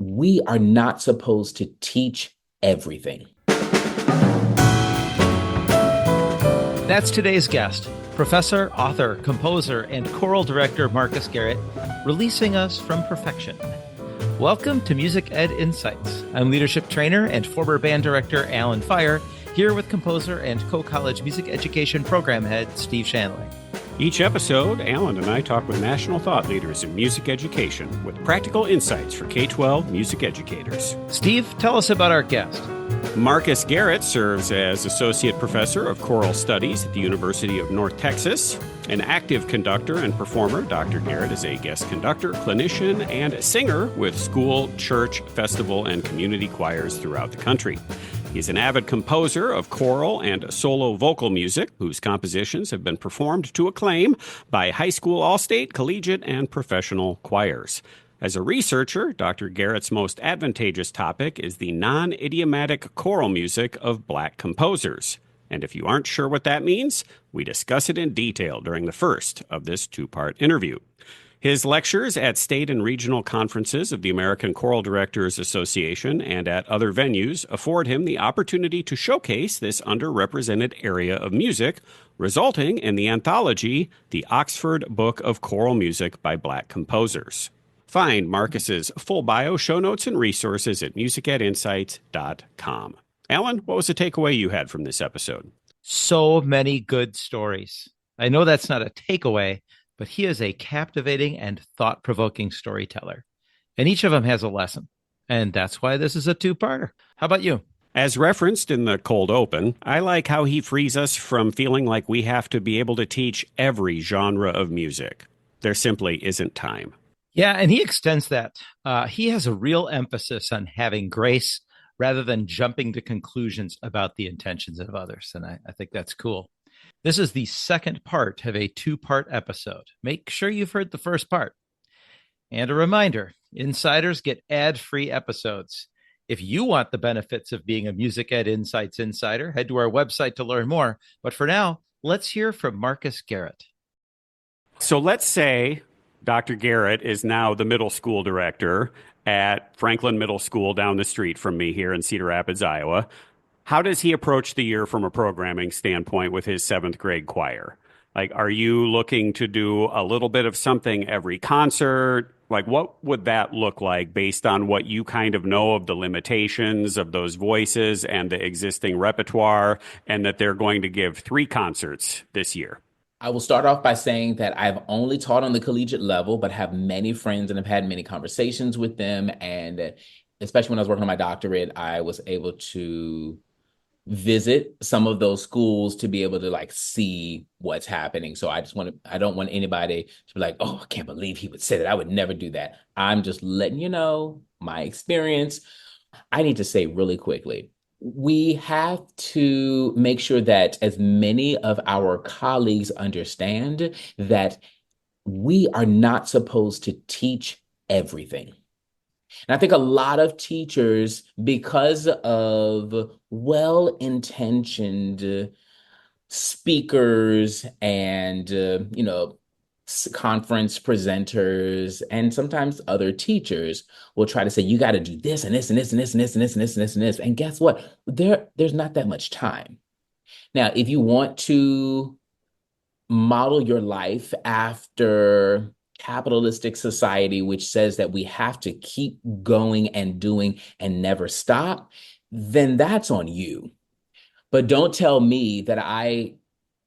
we are not supposed to teach everything. That's today's guest, professor, author, composer, and choral director Marques Garrett, releasing us from perfection. Welcome to Music Ed Insights. I'm leadership trainer and former band director Alan Fire, here with composer and co-college music education program head Steve Shanley. Each episode, Alan and I talk with national thought leaders in music education with practical insights for K-12 music educators. Steve, tell us about our guest. Marques Garrett serves as Associate Professor of Choral Studies at the University of North Texas. An active conductor and performer, Dr. Garrett is a guest conductor, clinician, and singer with school, church, festival, and community choirs throughout the country. He's an avid composer of choral and solo vocal music, whose compositions have been performed to acclaim by high school, all-state, collegiate, and professional choirs. As a researcher, Dr. Garrett's most advantageous topic is the non-idiomatic choral music of Black composers. And if you aren't sure what that means, we discuss it in detail during the first of this two-part interview. His lectures at state and regional conferences of the American Choral Directors Association and at other venues afford him the opportunity to showcase this underrepresented area of music, resulting in the anthology, The Oxford Book of Choral Music by Black Composers. Find Marques's full bio, show notes, and resources at musicedinsights.com. Alan, what was the takeaway you had from this episode? So many good stories. I know that's not a takeaway, but he is a captivating and thought-provoking storyteller. And each of them has a lesson. And that's why this is a two-parter. How about you? As referenced in the cold open, I like how he frees us from feeling like we have to be able to teach every genre of music. There simply isn't time. Yeah, and he extends that. He has a real emphasis on having grace rather than jumping to conclusions about the intentions of others. And I think that's cool. This is the second part of a two-part episode. Make sure you've heard the first part. And a reminder, insiders get ad-free episodes. If you want the benefits of being a Music Ed Insights insider, head to our website to learn more. But for now, let's hear from Marques Garrett. So let's say Dr. Garrett is now the middle school director at Franklin Middle School down the street from me here in Cedar Rapids, Iowa. How does he approach the year from a programming standpoint with his seventh grade choir? Like, are you looking to do a little bit of something every concert? Like, what would that look like based on what you kind of know of the limitations of those voices and the existing repertoire, and that they're going to give 3 concerts this year? I will start off by saying that I've only taught on the collegiate level, but have many friends and have had many conversations with them. And especially when I was working on my doctorate, I was able to visit some of those schools to be able to see what's happening. So I don't want anybody to be like, oh, I can't believe he would say that. I would never do that. I'm just letting you know my experience. I need to say really quickly, we have to make sure that as many of our colleagues understand that we are not supposed to teach everything. And I think a lot of teachers, because of well-intentioned speakers and, conference presenters, and sometimes other teachers will try to say, you got to do this and this and this and this and this and this and this and this and this. And guess what? There's not that much time. Now, if you want to model your life after capitalistic society, which says that we have to keep going and doing and never stop, then that's on you. But don't tell me that I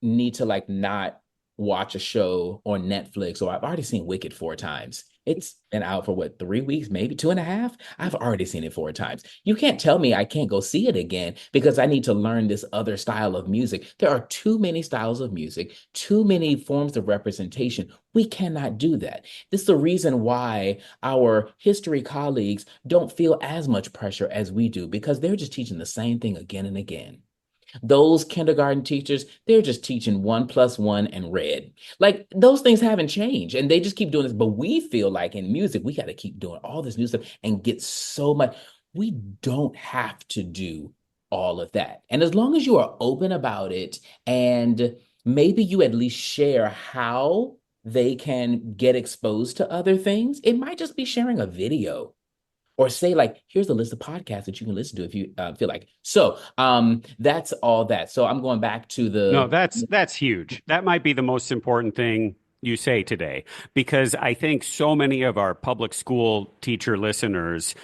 need to not watch a show on Netflix, or I've already seen Wicked 4 times. It's been out for 3 weeks, maybe 2.5. I've already seen it 4 times. You can't tell me I can't go see it again because I need to learn this other style of music. There are too many styles of music, too many forms of representation. We cannot do that. This is the reason why our history colleagues don't feel as much pressure as we do, because they're just teaching the same thing again and again. Those kindergarten teachers, they're just teaching 1 + 1 and red. Those things haven't changed, and they just keep doing this. But we feel like in music, we got to keep doing all this new stuff and get so much. We don't have to do all of that. And as long as you are open about it, and maybe you at least share how they can get exposed to other things, it might just be sharing a video or say like, here's a list of podcasts that you can listen to if you feel like. So that's all that. So I'm going back to No, the that's huge. That might be the most important thing you say today, because I think so many of our public school teacher listeners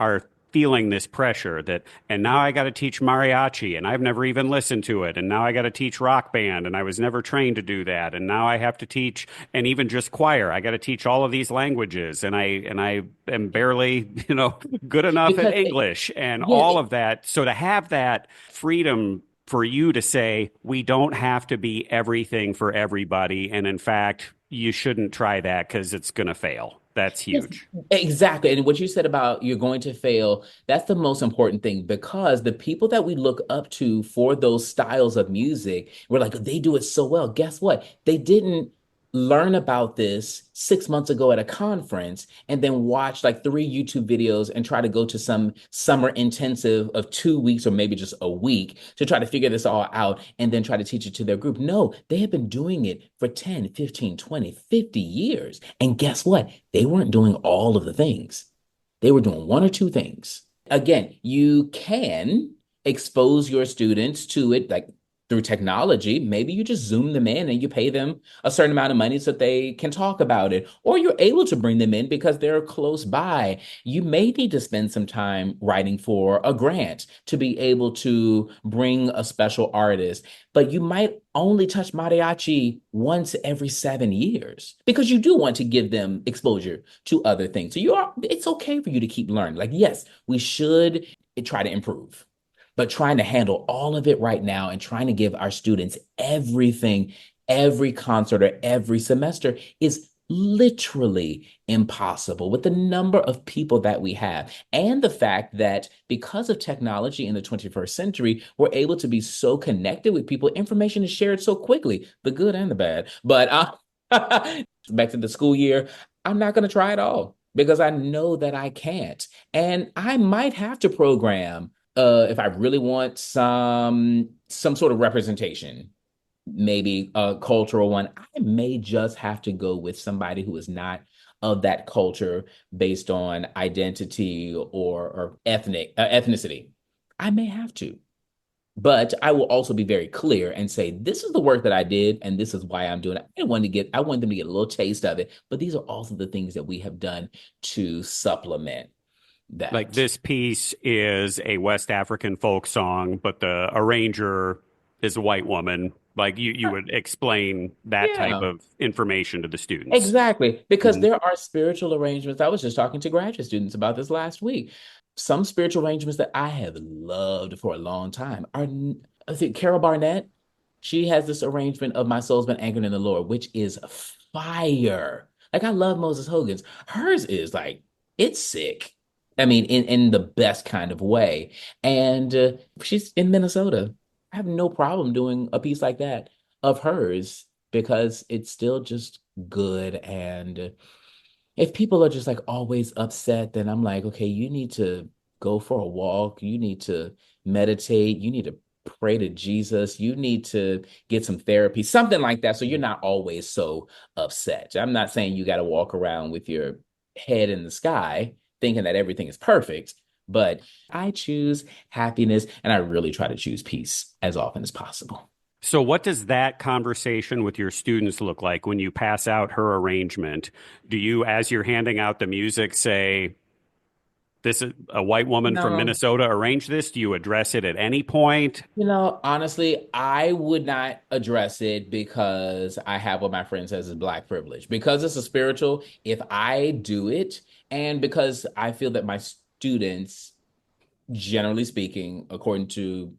are feeling this pressure that, and now I got to teach mariachi and I've never even listened to it. And now I got to teach rock band and I was never trained to do that. And now I have to teach, and even just choir, I got to teach all of these languages. And I am barely, good enough at because English and yeah, all of that. So to have that freedom for you to say, we don't have to be everything for everybody. And in fact, you shouldn't try that because it's going to fail. That's yes, huge. exactly. And what you said about you're going to fail, that's the most important thing because the people that we look up to for those styles of music, we're like, they do it so well. Guess what? They didn't learn about this 6 months ago at a conference and then watch like 3 YouTube videos and try to go to some summer intensive of 2 weeks or maybe just a week to try to figure this all out and then try to teach it to their group. No, they have been doing it for 10, 15, 20, 50 years. And guess what? They weren't doing all of the things. They were doing one or two things. Again, you can expose your students to it like through technology. Maybe you just zoom them in and you pay them a certain amount of money so that they can talk about it, or you're able to bring them in because they're close by. You may need to spend some time writing for a grant to be able to bring a special artist, but you might only touch mariachi once every 7 years because you do want to give them exposure to other things. So it's okay for you to keep learning. Like, yes, we should try to improve, but trying to handle all of it right now and trying to give our students everything, every concert or every semester is literally impossible with the number of people that we have and the fact that because of technology in the 21st century, we're able to be so connected with people. Information is shared so quickly, the good and the bad. But back to the school year, I'm not going to try it all because I know that I can't. And I might have to program if I really want some sort of representation, maybe a cultural one, I may just have to go with somebody who is not of that culture based on identity or ethnicity. I may have to, but I will also be very clear and say this is the work that I did and this is why I'm doing it. I want them to get a little taste of it, but these are also the things that we have done to supplement Like, that. this piece is a West African folk song, but the arranger is a white woman. Like, you would explain that type Yeah. of information to the students. Exactly, because Mhm. there are spiritual arrangements. I was just talking to graduate students about this last week. Some spiritual arrangements that I have loved for a long time are, I think Carol Barnett, she has this arrangement of My Soul's Been Anchored in the Lord, which is fire. Like I love Moses Hogan's. Hers is like, it's sick. I mean, in the best kind of way. And she's in Minnesota. I have no problem doing a piece like that of hers because it's still just good. And if people are just like always upset, then I'm like, okay, you need to go for a walk. You need to meditate. You need to pray to Jesus. You need to get some therapy, something like that. So you're not always so upset. I'm not saying you got to walk around with your head in the sky thinking that everything is perfect, but I choose happiness and I really try to choose peace as often as possible. So, what does that conversation with your students look like when you pass out her arrangement? Do you, as you're handing out the music, say, this is a white woman from No. Minnesota arranged this? Do you address it at any point? Honestly, I would not address it because I have what my friend says is black privilege. Because it's a spiritual, if I do it, and because I feel that my students, generally speaking, according to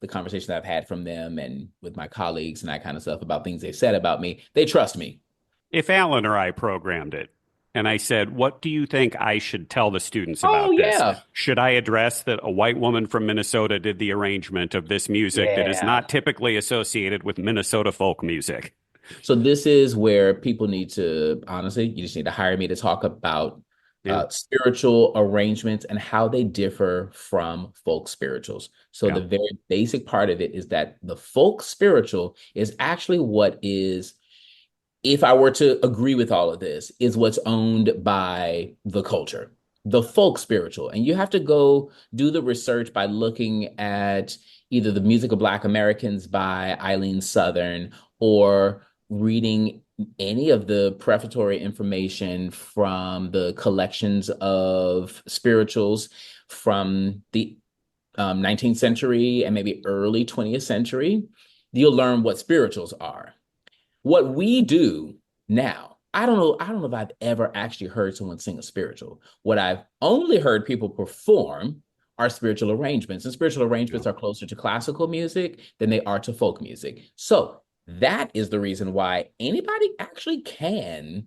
the conversation that I've had from them and with my colleagues and that kind of stuff about things they've said about me, they trust me. If Alan or I programmed it and I said, what do you think I should tell the students Oh, about this? yeah. Should I address that a white woman from Minnesota did the arrangement of this music that is Yeah. not typically associated with Minnesota folk music? So this is where people need to, honestly, you just need to hire me to talk about Yeah. spiritual arrangements and how they differ from folk spirituals. So Yeah. the very basic part of it is that the folk spiritual is actually what is, if I were to agree with all of this, is what's owned by the culture. the folk spiritual. And you have to go do the research by looking at either The Music of Black Americans by Eileen Southern or reading any of the prefatory information from the collections of spirituals from the 19th century and maybe early 20th century. You'll learn what spirituals are. What we do now, I don't know if I've ever actually heard someone sing a spiritual. What I've only heard people perform are spiritual arrangements, and spiritual arrangements Yeah. are closer to classical music than they are to folk music. So that is the reason why anybody actually can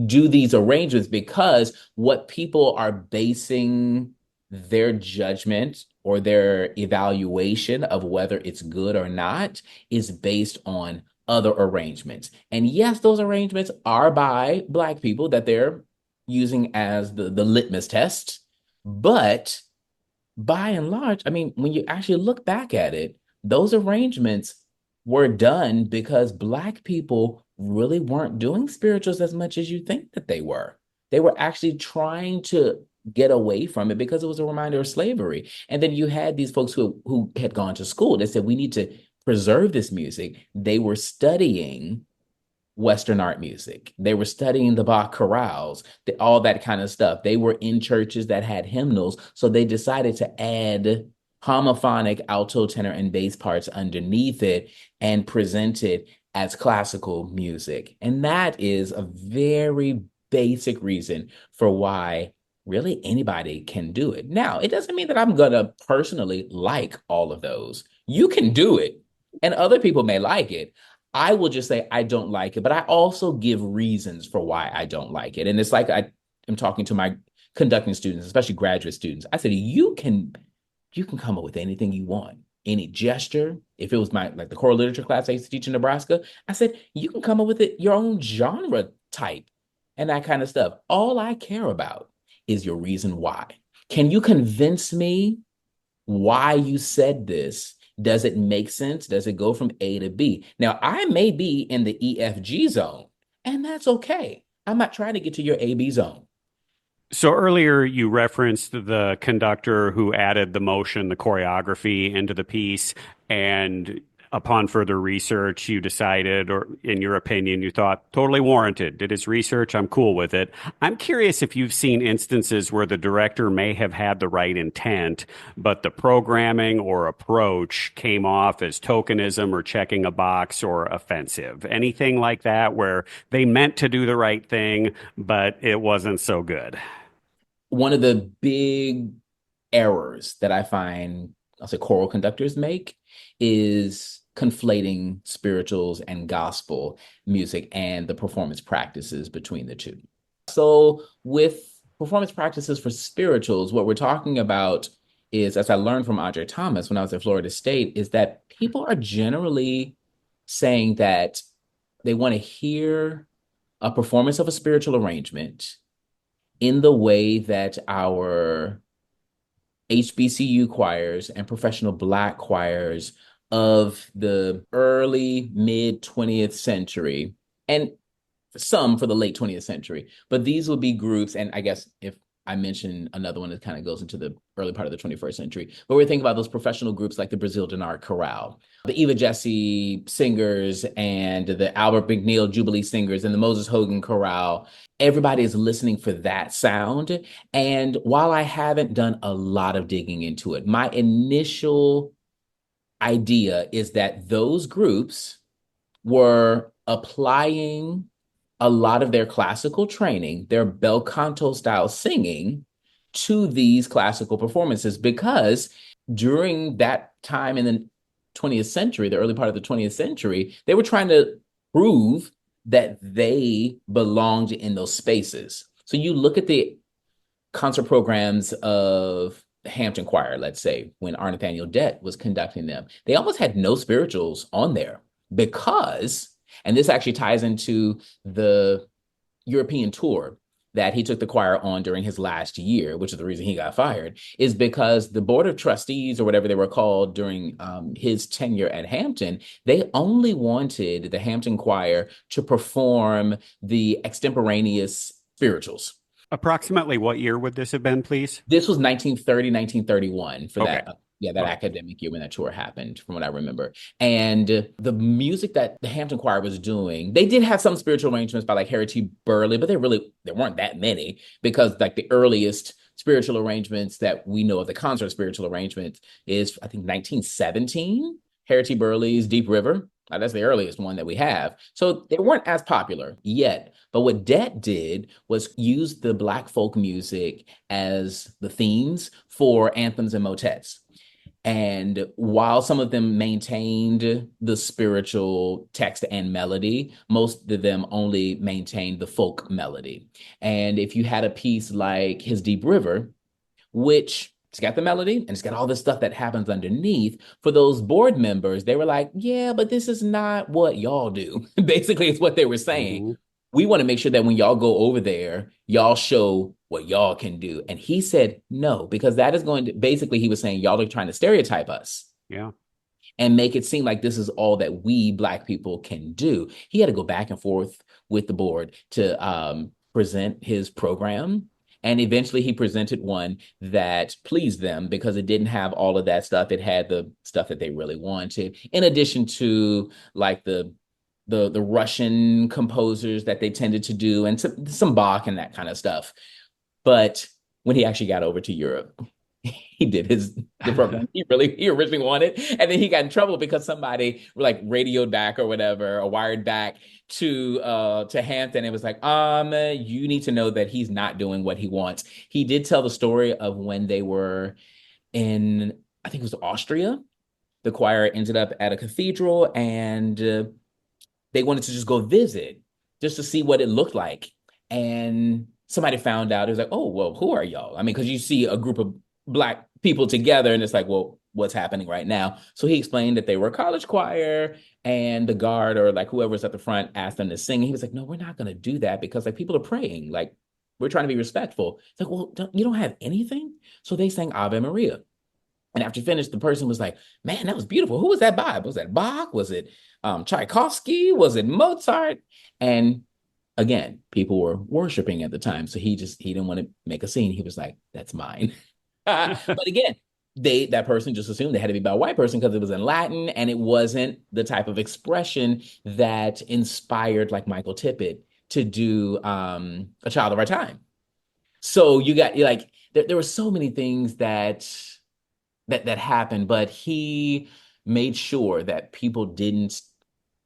do these arrangements, because what people are basing their judgment or their evaluation of whether it's good or not is based on other arrangements. And yes, those arrangements are by Black people that they're using as the litmus test. But by and large, I mean, when you actually look back at it, those arrangements were done because Black people really weren't doing spirituals as much as you think that they were. They were actually trying to get away from it because it was a reminder of slavery. And then you had these folks who had gone to school. They said, we need to preserve this music. They were studying Western art music. They were studying the Bach chorales, all that kind of stuff. They were in churches that had hymnals, so they decided to add homophonic alto, tenor, and bass parts underneath it and present it as classical music. And that is a very basic reason for why really anybody can do it. Now, it doesn't mean that I'm going to personally like all of those. You can do it, and other people may like it. I will just say I don't like it, but I also give reasons for why I don't like it. And it's like I am talking to my conducting students, especially graduate students. I said, you can come up with anything you want, any gesture. If it was my like the choral literature class I used to teach in Nebraska, I said, you can come up with it, your own genre type and that kind of stuff. All I care about is your reason why. Can you convince me why you said this? Does it make sense? Does it go from A to B? Now, I may be in the EFG zone, and that's okay. I'm not trying to get to your AB zone. So earlier you referenced the conductor who added the motion, the choreography into the piece, and upon further research, you decided, or in your opinion, you thought totally warranted. Did his research, I'm cool with it. I'm curious if you've seen instances where the director may have had the right intent, but the programming or approach came off as tokenism or checking a box or offensive. Anything like that where they meant to do the right thing, but it wasn't so good. One of the big errors that I find, I'll say, choral conductors make is conflating spirituals and gospel music and the performance practices between the two. So, with performance practices for spirituals, what we're talking about is, as I learned from Andre Thomas when I was at Florida State, is that people are generally saying that they want to hear a performance of a spiritual arrangement in the way that our HBCU choirs and professional Black choirs of the early mid 20th century, and some for the late 20th century. But these will be groups, and I guess if I mention another one that kind of goes into the early part of the 21st century, but we're thinking about those professional groups like the Brazil Denard Choral, the Eva Jesse singers, and the Albert McNeil Jubilee singers, and the Moses Hogan Chorale. Everybody is listening for that sound. And while I haven't done a lot of digging into it, my initial idea is that those groups were applying a lot of their classical training, their bel canto style singing, to these classical performances, because during that time in the 20th century, the early part of the 20th century, they were trying to prove that they belonged in those spaces. So you look at the concert programs of the Hampton Choir, let's say, when R. Nathaniel Dett was conducting them, they almost had no spirituals on there because, and this actually ties into the European tour that he took the choir on during his last year, which is the reason he got fired, is because the board of trustees or whatever they were called during his tenure at Hampton, they only wanted the Hampton choir to perform the extemporaneous spirituals. Approximately what year would this have been, please? This was 1930, 1931 for Okay. that. Yeah, that All right. academic year when that tour happened, from what I remember. And the music that the Hampton Choir was doing, they did have some spiritual arrangements by like Harry T. Burley, but there weren't that many because like the earliest spiritual arrangements that we know of, the concert spiritual arrangements, is I think 1917, Harry T. Burley's Deep River. That's the earliest one that we have. So they weren't as popular yet. But what Det did was use the Black folk music as the themes for anthems and motets. And while some of them maintained the spiritual text and melody, most of them only maintained the folk melody. And if you had a piece like his Deep River, which it's got the melody and it's got all this stuff that happens underneath, for those board members, they were like, yeah, but this is not what y'all do. Basically, it's what they were saying. Mhm. We want to make sure that when y'all go over there, y'all show what y'all can do. And he said no, because that is going to basically, he was saying, y'all are trying to stereotype us Yeah. and make it seem like this is all that we Black people can do. He had to go back and forth with the board to present his program. And eventually he presented one that pleased them because it didn't have all of that stuff. It had the stuff that they really wanted, in addition to like the Russian composers that they tended to do and some Bach and that kind of stuff. But when he actually got over to Europe, he did the program he originally wanted, and then he got in trouble because somebody like radioed back or whatever, or wired back to Hampton. It was like, you need to know that he's not doing what he wants. He did tell the story of when they were in, I think it was Austria. The choir ended up at a cathedral, and they wanted to just go visit just to see what it looked like. And somebody found out. It was like, oh, well, who are y'all? I mean, because you see a group of Black people together and it's like, well, what's happening right now? So he explained that they were a college choir, and the guard or like whoever's at the front asked them to sing. And he was like, no, we're not going to do that because like people are praying. Like, we're trying to be respectful. It's like, well, you don't have anything? So they sang Ave Maria. And after finished, the person was like, man, that was beautiful. Who was that by? Was that Bach? Was it Tchaikovsky? Was it Mozart? And again, people were worshiping at the time. So he didn't want to make a scene. He was like, that's mine. But again, that person just assumed they had to be by a white person because it was in Latin and it wasn't the type of expression that inspired like Michael Tippett to do A Child of Our Time. So you got like there were so many things that happened, but he made sure that people didn't,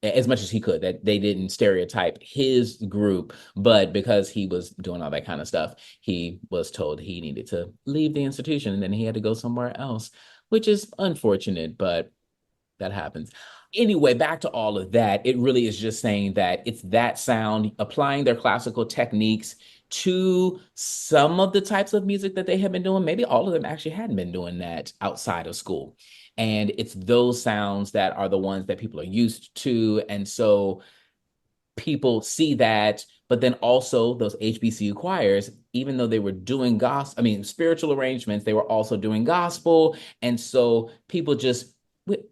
as much as he could, that they didn't stereotype his group. But because he was doing all that kind of stuff, he was told he needed to leave the institution and then he had to go somewhere else, which is unfortunate, but that happens. Anyway, back to all of that, it really is just saying that it's that sound, applying their classical techniques to some of the types of music that they have been doing. Maybe all of them actually hadn't been doing that outside of school. And it's those sounds that are the ones that people are used to. And so people see that, but then also those HBCU choirs, even though they were doing gospel, I mean, spiritual arrangements, they were also doing gospel. And so people just,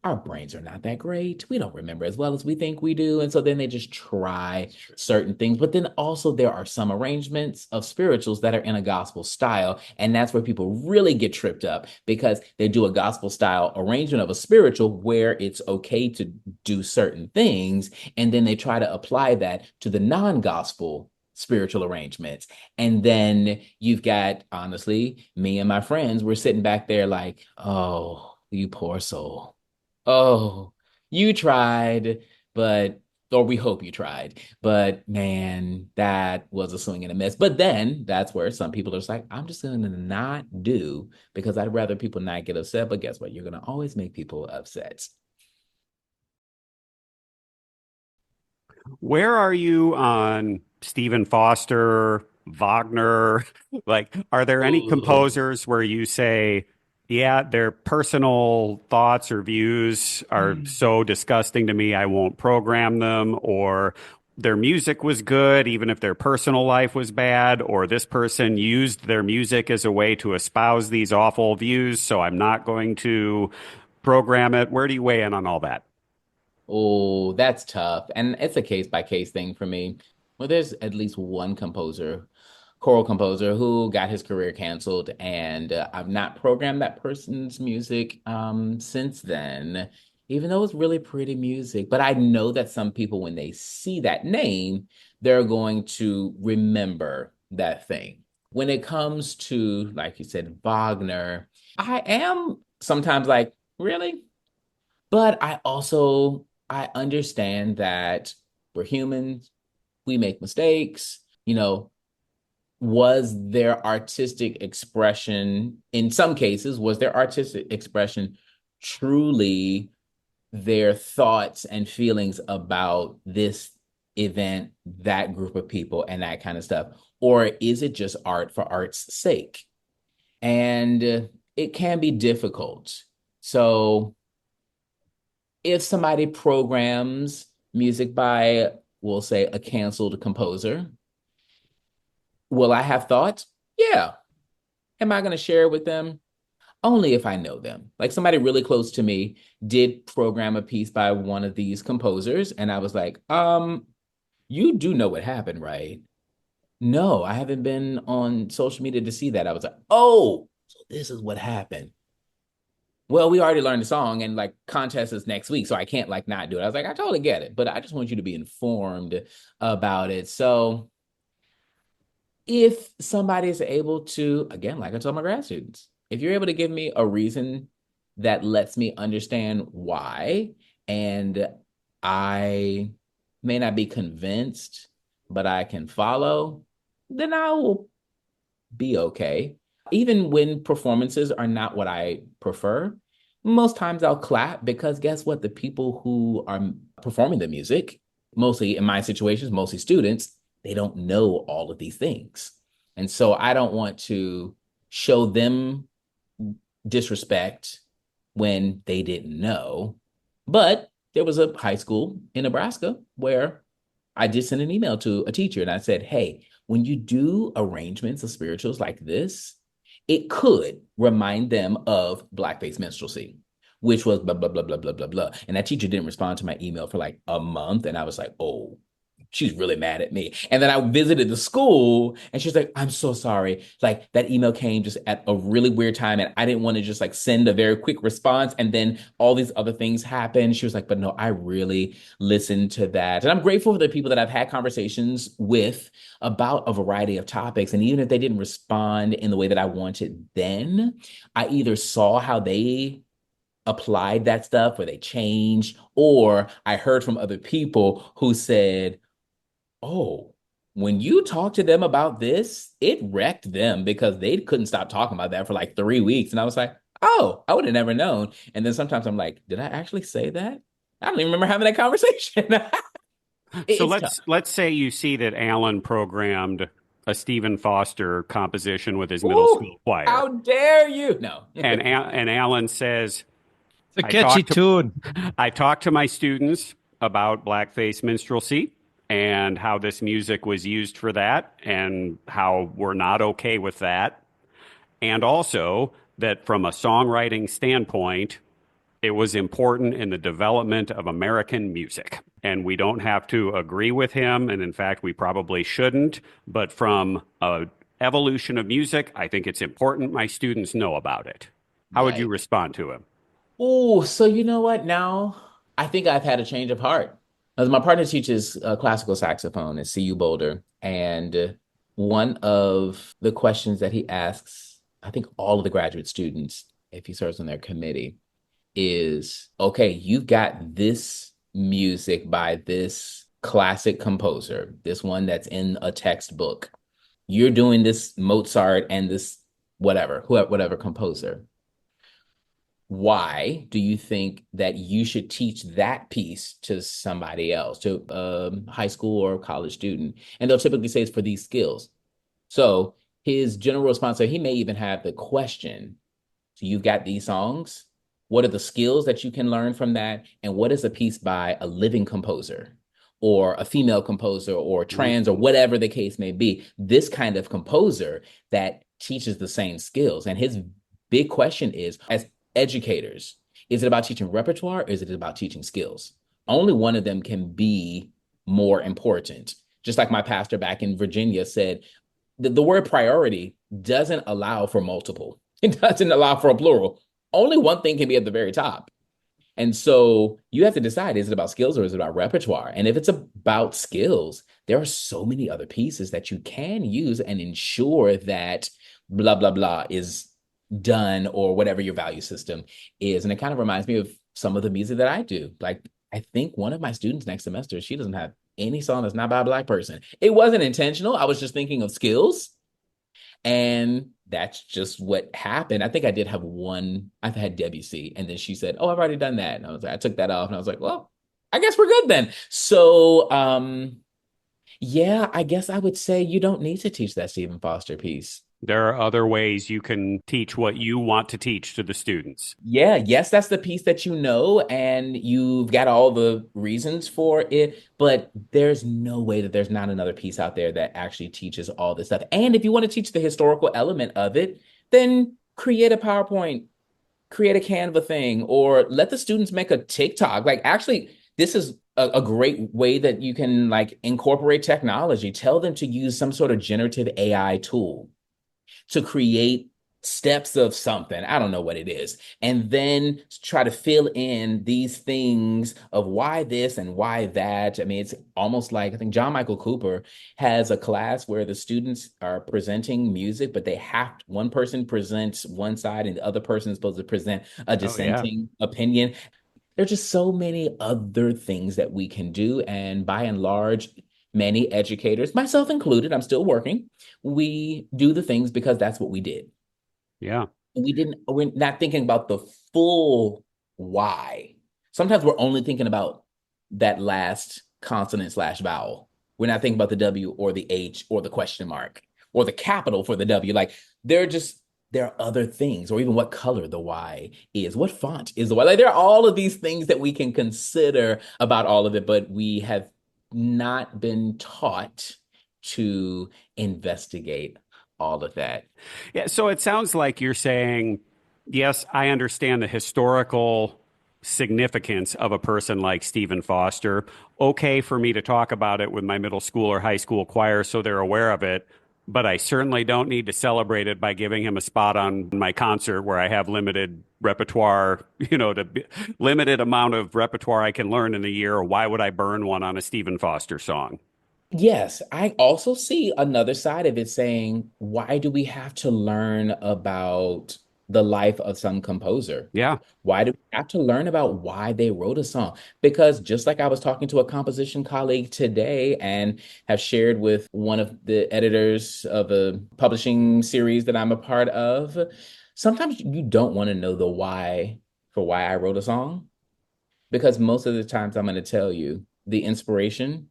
our brains are not that great. We don't remember as well as we think we do. And so then they just try certain things. But then also there are some arrangements of spirituals that are in a gospel style. And that's where people really get tripped up because they do a gospel style arrangement of a spiritual where it's okay to do certain things. And then they try to apply that to the non-gospel spiritual arrangements. And then you've got, honestly, me and my friends, we're sitting back there like, oh, you poor soul. Oh, you tried, but, or we hope you tried, but man, that was a swing and a miss. But then that's where some people are just like, I'm just going to not do because I'd rather people not get upset. But guess what? You're going to always make people upset. Where are you on Stephen Foster, Wagner? Like, are there any Ooh. composers where you say, yeah, their personal thoughts or views are so disgusting to me, I won't program them, or their music was good, even if their personal life was bad, or this person used their music as a way to espouse these awful views, so I'm not going to program it? Where do you weigh in on all that? Oh, that's tough. And it's a case by case thing for me. Well, there's at least one composer choral composer who got his career canceled, and I've not programmed that person's music since then, even though it's really pretty music. But I know that some people, when they see that name, they're going to remember that thing. When it comes to, like you said, Wagner, I am sometimes like, really? But I understand that we're humans, we make mistakes. Was their artistic expression, in some cases, was their artistic expression truly their thoughts and feelings about this event, that group of people, and that kind of stuff? Or is it just art for art's sake? And it can be difficult. So if somebody programs music by, we'll say, a canceled composer, will I have thoughts? Yeah. Am I going to share it with them? Only if I know them. Like somebody really close to me did program a piece by one of these composers, and I was like, you do know what happened, right? No, I haven't been on social media to see that. I was like, oh, so this is what happened. Well, we already learned the song and like contest is next week, so I can't like not do it. I was like, I totally get it, but I just want you to be informed about it. So if somebody is able to, again, like I told my grad students, if you're able to give me a reason that lets me understand why, and I may not be convinced, but I can follow, then I will be okay. Even when performances are not what I prefer, most times I'll clap because guess what? The people who are performing the music, mostly in my situations, mostly students, they don't know all of these things. And so I don't want to show them disrespect when they didn't know. But there was a high school in Nebraska where I did send an email to a teacher and I said, hey, when you do arrangements of spirituals like this, it could remind them of blackface minstrelsy, which was blah, blah, blah, blah, blah, blah, blah. And that teacher didn't respond to my email for like a month. And I was like, oh, she's really mad at me. And then I visited the school and she's like, I'm so sorry. Like that email came just at a really weird time. And I didn't want to just like send a very quick response. And then all these other things happened. She was like, but no, I really listened to that. And I'm grateful for the people that I've had conversations with about a variety of topics. And even if they didn't respond in the way that I wanted then, I either saw how they applied that stuff or they changed, or I heard from other people who said, oh, when you talk to them about this, it wrecked them because they couldn't stop talking about that for like 3 weeks. And I was like, oh, I would have never known. And then sometimes I'm like, did I actually say that? I don't even remember having that conversation. So It's tough. let's say you see that Alan programmed a Stephen Foster composition with his middle Ooh, school choir, how dare you? No. and Alan says, It's a "I catchy talked to tune. I talked to my students about blackface minstrelsy and how this music was used for that, and how we're not okay with that, and also that from a songwriting standpoint." It was important in the development of American music. And we don't have to agree with him. And in fact, we probably shouldn't. But from a evolution of music, I think it's important my students know about it. How would you Yikes. respond to him? Oh, so you know what? Now I think I've had a change of heart. As my partner teaches classical saxophone at CU Boulder, and one of the questions that he asks, I think all of the graduate students, if he serves on their committee, is, okay, you've got this music by this classic composer, this one that's in a textbook. You're doing this Mozart and this whatever, whoever, whatever composer. Why do you think that you should teach that piece to somebody else, to a high school or college student? And they'll typically say it's for these skills. So his general response, so he may even have the question, so you've got these songs. What are the skills that you can learn from that? And what is a piece by a living composer or a female composer or trans or Ooh. whatever the case may be? This kind of composer that teaches the same skills. And his big question is, as educators, is it about teaching repertoire or is it about teaching skills? Only one of them can be more important. Just like my pastor back in Virginia said, the word priority doesn't allow for multiple. It doesn't allow for a plural. Only one thing can be at the very top. And so you have to decide, is it about skills or is it about repertoire? And if it's about skills, there are so many other pieces that you can use and ensure that blah, blah, blah is done or whatever your value system is. And it kind of reminds me of some of the music that I do. Like, I think one of my students next semester, she doesn't have any song that's not by a Black person. It wasn't intentional. I was just thinking of skills. And that's just what happened. I think I did have one, I've had Debussy, and then she said, "Oh, I've already done that." And I was like, I took that off and I was like, well, I guess we're good then. So yeah, I guess I would say you don't need to teach that Stephen Foster piece. There are other ways you can teach what you want to teach to the students. Yeah, yes, that's the piece that you know, and you've got all the reasons for it, but there's no way that there's not another piece out there that actually teaches all this stuff. And if you want to teach the historical element of it, then create a PowerPoint, create a Canva thing, or let the students make a TikTok. Like, actually, this is a great way that you can like incorporate technology. Tell them to use some sort of generative AI tool to create steps of something. I don't know what it is. And then try to fill in these things of why this and why that. I mean, it's almost like I think John Michael Cooper has a class where the students are presenting music, but they have one person presents one side and the other person is supposed to present a Oh, yeah. dissenting opinion. There's just so many other things that we can do. And by and large, many educators, myself included, I'm still working, we do the things because that's what we did. Yeah. We're not thinking about the full why. Sometimes we're only thinking about that last consonant slash vowel. We're not thinking about the W or the H or the question mark or the capital for the W. Like, there are other things, or even what color the Y is, what font is the Y. Like, there are all of these things that we can consider about all of it, but we have not been taught to investigate all of that. Yeah. So it sounds like you're saying, yes, I understand the historical significance of a person like Stephen Foster. Okay for me to talk about it with my middle school or high school choir so they're aware of it. But I certainly don't need to celebrate it by giving him a spot on my concert where I have limited repertoire, limited amount of repertoire I can learn in a year. Or why would I burn one on a Stephen Foster song? Yes, I also see another side of it saying, why do we have to learn about the life of some composer? Yeah. Why do we have to learn about why they wrote a song? Because just like I was talking to a composition colleague today and have shared with one of the editors of a publishing series that I'm a part of, sometimes you don't want to know the why for why I wrote a song, because most of the times I'm going to tell you the inspiration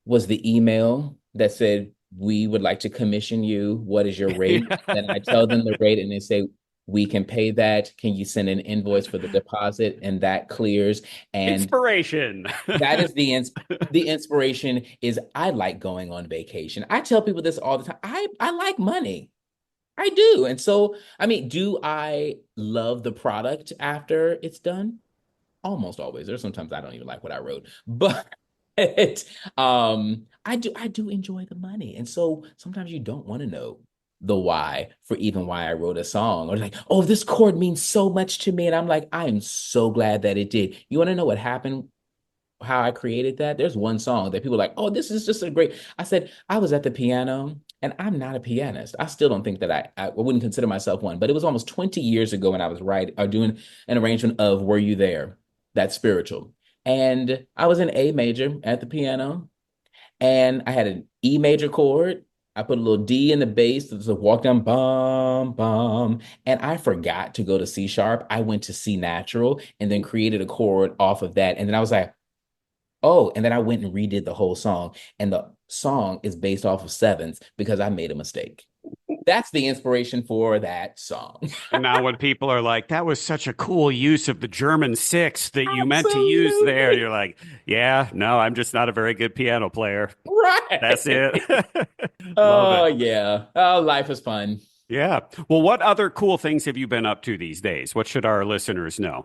was the email that said, we would like to commission you. What is your rate? Then I tell them the rate and they say, we can pay that. Can you send an invoice for the deposit? And that clears. And Inspiration. that is the inspiration is I like going on vacation. I tell people this all the time. I like money. I do. And so, I mean, do I love the product after it's done? Almost always. There's sometimes I don't even like what I wrote, but I do enjoy the money. And so sometimes you don't want to know the why for even why I wrote a song, or like, oh, this chord means so much to me. And I'm like, I am so glad that it did. You want to know what happened, how I created that? There's one song that people are like, oh, this is just a great. I said, I was at the piano and I'm not a pianist. I still don't think that I wouldn't consider myself one, but it was almost 20 years ago when I was writing or doing an arrangement of Were You There? That's spiritual. And I was in A major at the piano and I had an E major chord. I put a little D in the bass, so a walk down, bum, bum. And I forgot to go to C sharp. I went to C natural and then created a chord off of that. And then I was like, oh, and then I went and redid the whole song. And the song is based off of sevenths because I made a mistake. That's the inspiration for that song. And now when people are like, that was such a cool use of the German sixth that you meant to use there, Absolutely. you're like, yeah, no, I'm just not a very good piano player. That's it. Right. Love Oh, it. yeah. Oh, life is fun. Yeah. Well, what other cool things have you been up to these days? What should our listeners know?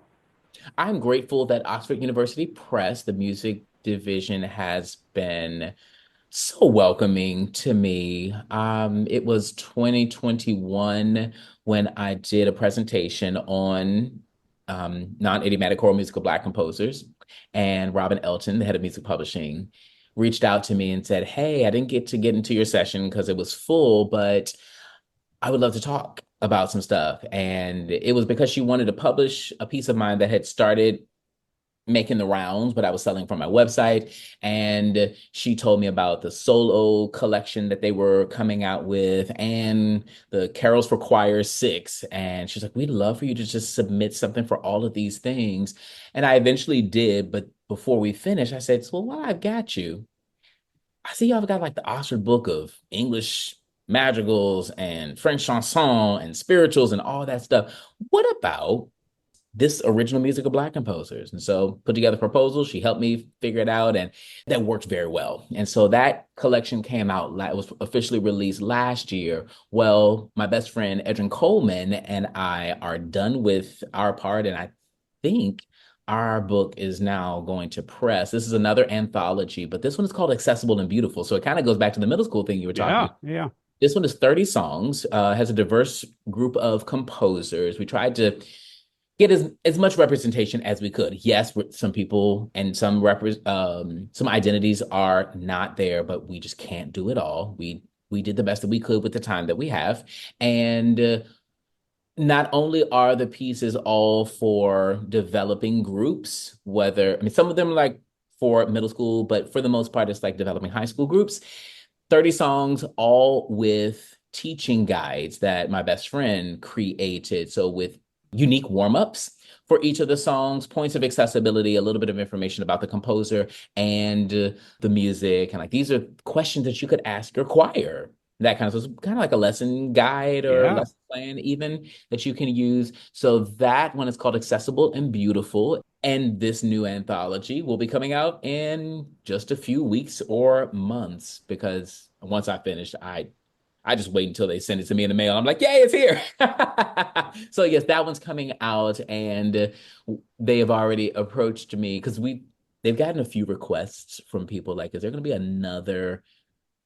I'm grateful that Oxford University Press, the music division, has been So welcoming to me. It was 2021 when I did a presentation on non-idiomatic choral musical Black composers. And Robin Elton, the head of music publishing, reached out to me and said, "Hey, I didn't get to get into your session because it was full, but I would love to talk about some stuff." And it was because she wanted to publish a piece of mine that had started making the rounds, but I was selling from my website. And she told me about the solo collection that they were coming out with and the Carols for Choir 6. And she's like, "We'd love for you to just submit something for all of these things." And I eventually did. But before we finished, I said, "So, well, I've got you. I see y'all got like the Oxford Book of English madrigals and French chanson and spirituals and all that stuff. What about this original music of Black composers?" And so put together a proposal. She helped me figure it out, and that worked very well. And so that collection came out, it was officially released last year. Well, my best friend, Edrin Coleman, and I are done with our part, and I think our book is now going to press. This is another anthology, but this one is called Accessible and Beautiful. So it kind of goes back to the middle school thing you were talking Yeah, about. yeah, This one is 30 songs, has a diverse group of composers. We tried to get as much representation as we could. Yes, some people and some identities are not there, but we just can't do it all. We did the best that we could with the time that we have. And not only are the pieces all for developing groups, whether, I mean, some of them like for middle school, but for the most part, it's like developing high school groups. 30 songs, all with teaching guides that my best friend created. So with unique warm-ups for each of the songs, points of accessibility, a little bit of information about the composer and the music. And like these are questions that you could ask your choir. That kind of, so it's kind of like a lesson guide or yeah. lesson plan even that you can use. So that one is called Accessible and Beautiful. And this new anthology will be coming out in just a few weeks or months because once I finish, I just wait until they send it to me in the mail. I'm like, "Yay, it's here." So yes, that one's coming out, and they have already approached me because they've gotten a few requests from people like, "Is there going to be another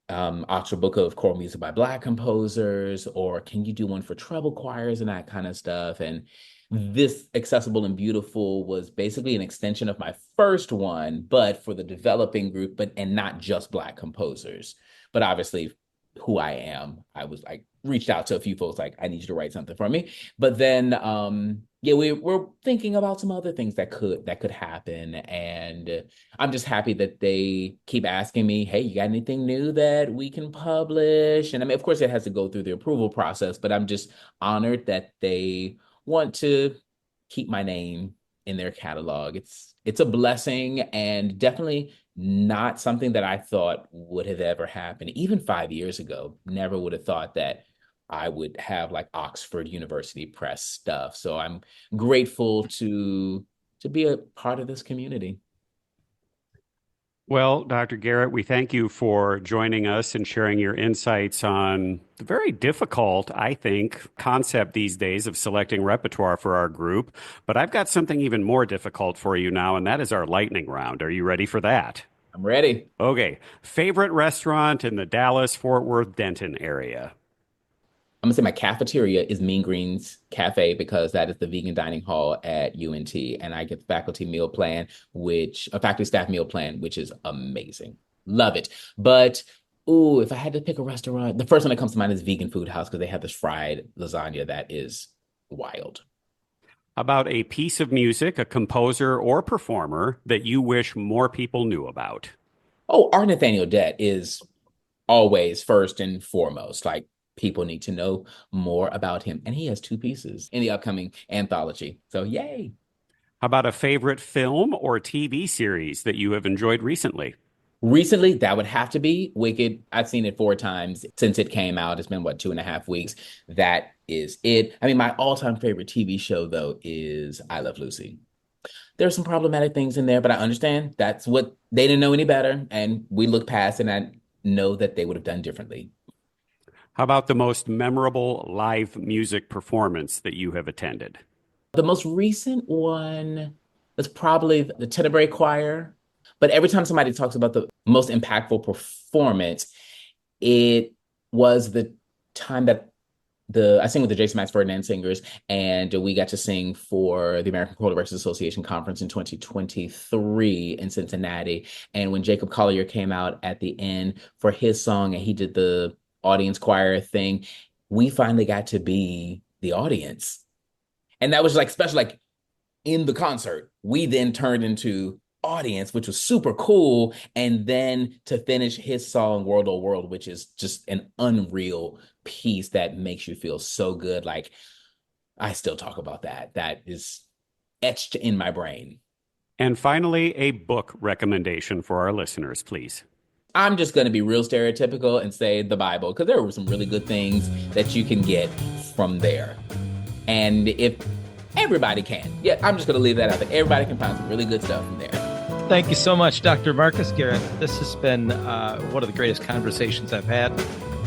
Oxford Book of Choral Music by Black composers, or can you do one for treble choirs and that kind of stuff?" And this Accessible and Beautiful was basically an extension of my first one, but for the developing group, but and not just Black composers. But obviously, who I am, I was like reached out to a few folks like, "I need you to write something for me." But then yeah, we're thinking about some other things that could happen. And I'm just happy that they keep asking me, "Hey, you got anything new that we can publish?" And I mean, of course, it has to go through the approval process, but I'm just honored that they want to keep my name in their catalog. It's a blessing and definitely not something that I thought would have ever happened. Even 5 years ago, never would have thought that I would have like Oxford University Press stuff. So I'm grateful to be a part of this community. Well, Dr. Garrett, we thank you for joining us and sharing your insights on the very difficult, I think, concept these days of selecting repertoire for our group. But I've got something even more difficult for you now, and that is our lightning round. Are you ready for that? I'm ready. Okay. Favorite restaurant in the Dallas, Fort Worth, Denton area? I'm gonna say my cafeteria is Mean Greens Cafe because that is the vegan dining hall at UNT, and I get the faculty meal plan, which a faculty staff meal plan, which is amazing. Love it. But ooh, if I had to pick a restaurant, the first one that comes to mind is Vegan Food House because they have this fried lasagna that is wild. About a piece of music, a composer or performer that you wish more people knew about? Oh, Art Nathaniel Dett is always first and foremost. Like people need to know more about him, and he has two pieces in the upcoming anthology. So yay! How about a favorite film or TV series that you have enjoyed recently? Recently, that would have to be Wicked. I've seen it 4 times since it came out. It's been what, 2.5 weeks. That is it. I mean, my all-time favorite TV show though is I Love Lucy. There's some problematic things in there, but I understand that's what they didn't know any better, and we look past and I know that they would have done differently. How about the most memorable live music performance that you have attended? The most recent one was probably the Tenebrae Choir, But every time somebody talks about the most impactful performance, it was the time that I sing with the Jason Max Ferdinand Singers, and we got to sing for the American Choral Directors Association conference in 2023 in Cincinnati. And when Jacob Collier came out at the end for his song and he did the audience choir thing, we finally got to be the audience. And that was like special, like in the concert. We then turned into audience, which was super cool. And then to finish his song World Oh World, which is just an unreal piece that makes you feel so good. Like, I still talk about that. That is etched in my brain. And finally, a book recommendation for our listeners, please. I'm just going to be real stereotypical and say the Bible, because there were some really good things that you can get from there. And if everybody can, I'm just going to leave that out there. Everybody can find some really good stuff from there. Thank you so much, Dr. Marques Garrett. This has been one of the greatest conversations I've had,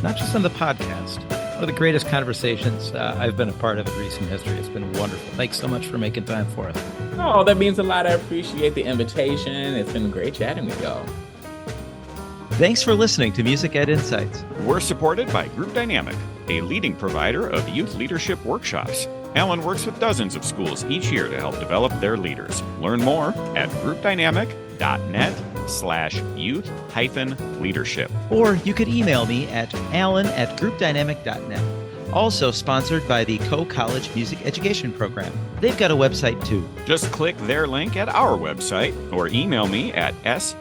not just on the podcast, one of the greatest conversations I've been a part of in recent history. It's been wonderful. Thanks so much for making time for us. Oh, that means a lot. I appreciate the invitation. It's been great chatting with y'all. Thanks for listening to Music Ed Insights. We're supported by Group Dynamic, a leading provider of youth leadership workshops. Alan works with dozens of schools each year to help develop their leaders. Learn more at groupdynamic.net/youth-leadership. Or you could email me at alan@groupdynamic.net. Also sponsored by the Co-College Music Education Program. They've got a website too. Just click their link at our website or email me at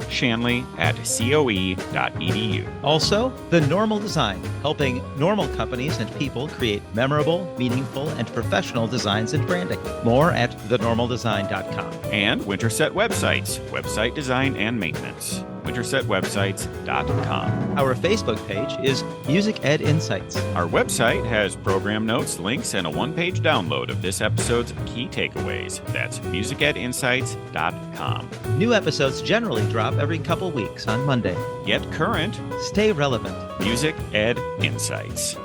shanley@coe.edu. Also, The Normal Design, helping normal companies and people create memorable, meaningful, and professional designs and branding. More at thenormaldesign.com. And Winterset Websites, website design and maintenance. wintersetwebsites.com. Our Facebook page is Music Ed Insights. Our website has program notes, links, and a one-page download of this episode's key takeaways. That's musicedinsights.com. New episodes generally drop every couple weeks on Monday. Get current. Stay relevant. Music Ed Insights.